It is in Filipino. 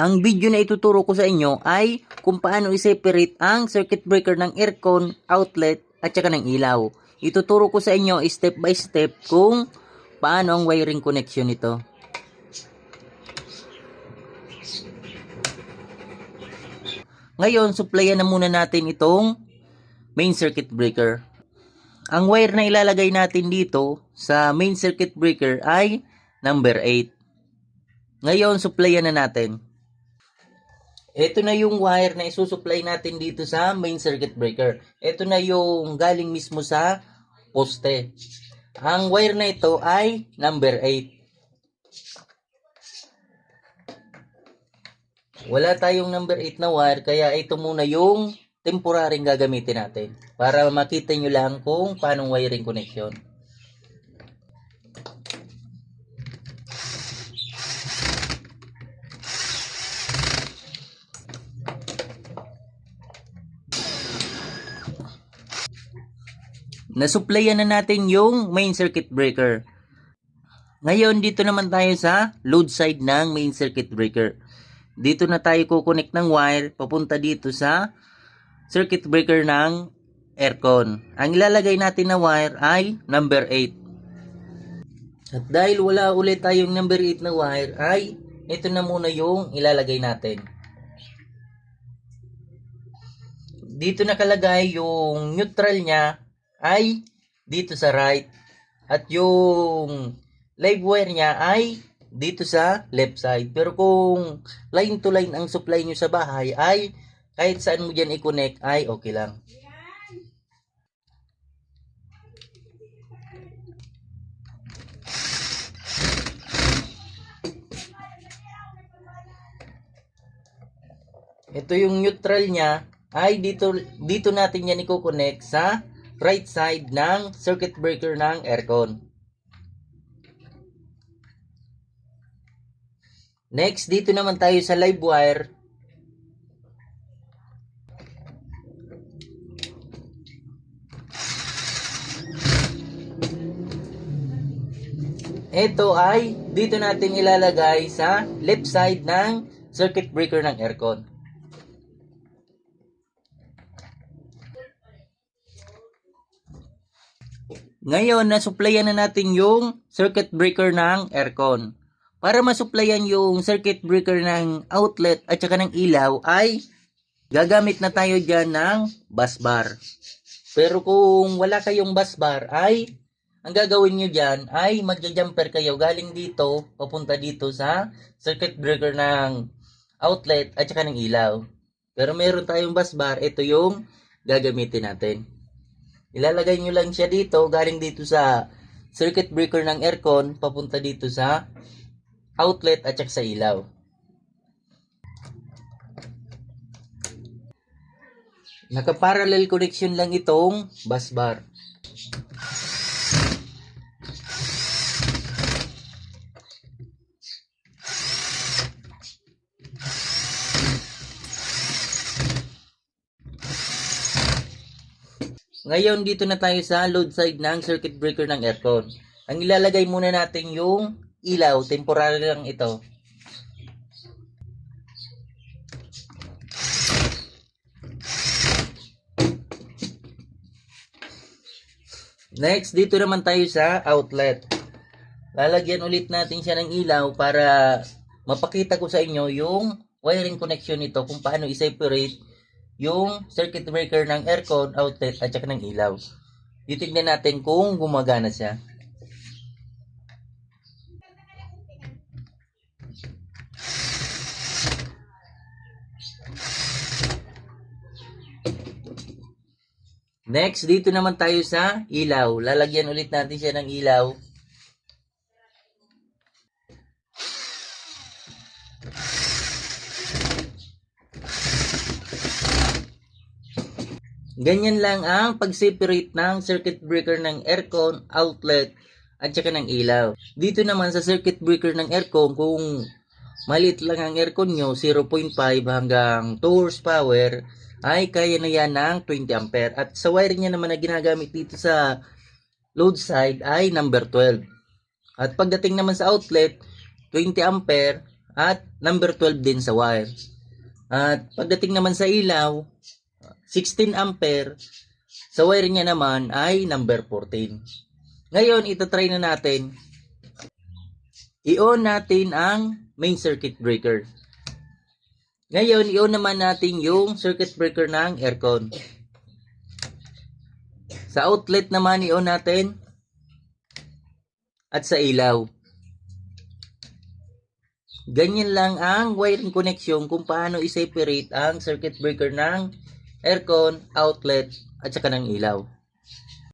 Ang video na ituturo ko sa inyo ay kung paano i-separate ang circuit breaker ng aircon, outlet at saka ng ilaw. Ituturo ko sa inyo step by step kung paano ang wiring connection nito. Ngayon, supplyan na muna natin itong main circuit breaker. Ang wire na ilalagay natin dito sa main circuit breaker ay number 8. Ngayon, supplyan na natin. Ito na yung wire na isusupply natin dito sa main circuit breaker. Ito na yung galing mismo sa poste. Ang wire na ito ay number 8. Wala tayong number 8 na wire, kaya ito muna yung temporaryong gagamitin natin para makita nyo lang kung paano wiring connection. Nasupplyan na natin yung main circuit breaker. Ngayon, dito naman tayo sa load side ng main circuit breaker. Dito na tayo kukonek ng wire papunta dito sa circuit breaker ng aircon. Ang ilalagay natin na wire ay number 8. At dahil wala ulit tayong number 8 na wire, ay ito na muna yung ilalagay natin. Dito nakalagay yung neutral niya ay dito sa right. At yung live wire niya ay dito sa left side. Pero kung line to line ang supply nyo sa bahay, ay kahit saan mo dyan i-connect ay okay lang. Ito yung neutral niya ay dito natin yan i-connect sa right side ng circuit breaker ng aircon. Next, dito naman tayo sa live wire. Ito ay dito natin ilalagay sa left side ng circuit breaker ng aircon. Ngayon, nasupplyan na natin yung circuit breaker ng aircon. Para masupplyan yung circuit breaker ng outlet at saka ng ilaw ay gagamit na tayo dyan ng bus bar. Pero kung wala kayong bus bar ay ang gagawin nyo dyan ay magja-jumper kayo galing dito papunta dito sa circuit breaker ng outlet at saka ng ilaw. Pero meron tayong bus bar, ito yung gagamitin natin. Ilalagay nyo lang siya dito galing dito sa circuit breaker ng aircon papunta dito sa outlet at saka sa ilaw. Naka-parallel connection lang itong bus bar. Ngayon, dito na tayo sa load side ng circuit breaker ng aircon. Ang ilalagay muna natin yung ilaw, temporary lang ito. Next, dito naman tayo sa outlet. Lalagyan ulit natin siya ng ilaw para mapakita ko sa inyo yung wiring connection nito kung paano i-separate yung circuit breaker ng aircon, outlet at saka ng ilaw. Titignan natin kung gumagana siya. Next, dito naman tayo sa ilaw. Lalagyan ulit natin siya ng ilaw. Ganyan lang ang pag-separate ng circuit breaker ng aircon, outlet, at saka ng ilaw. Dito naman sa circuit breaker ng aircon, kung maliit lang ang aircon nyo, 0.5 hanggang 2 horsepower, ay kaya na yan ng 20 ampere. At sa wiring niya naman na ginagamit dito sa load side ay number 12. At pagdating naman sa outlet, 20 ampere at number 12 din sa wire. At pagdating naman sa ilaw, 16 ampere, sa wire niya naman ay number 14. Ngayon, itatry na natin. I-on natin ang main circuit breaker. Ngayon, i-on naman natin yung circuit breaker ng aircon. Sa outlet naman, i-on natin. At sa ilaw. Ganyan lang ang wiring connection kung paano i-separate ang circuit breaker ng aircon, outlet, at saka ng ilaw.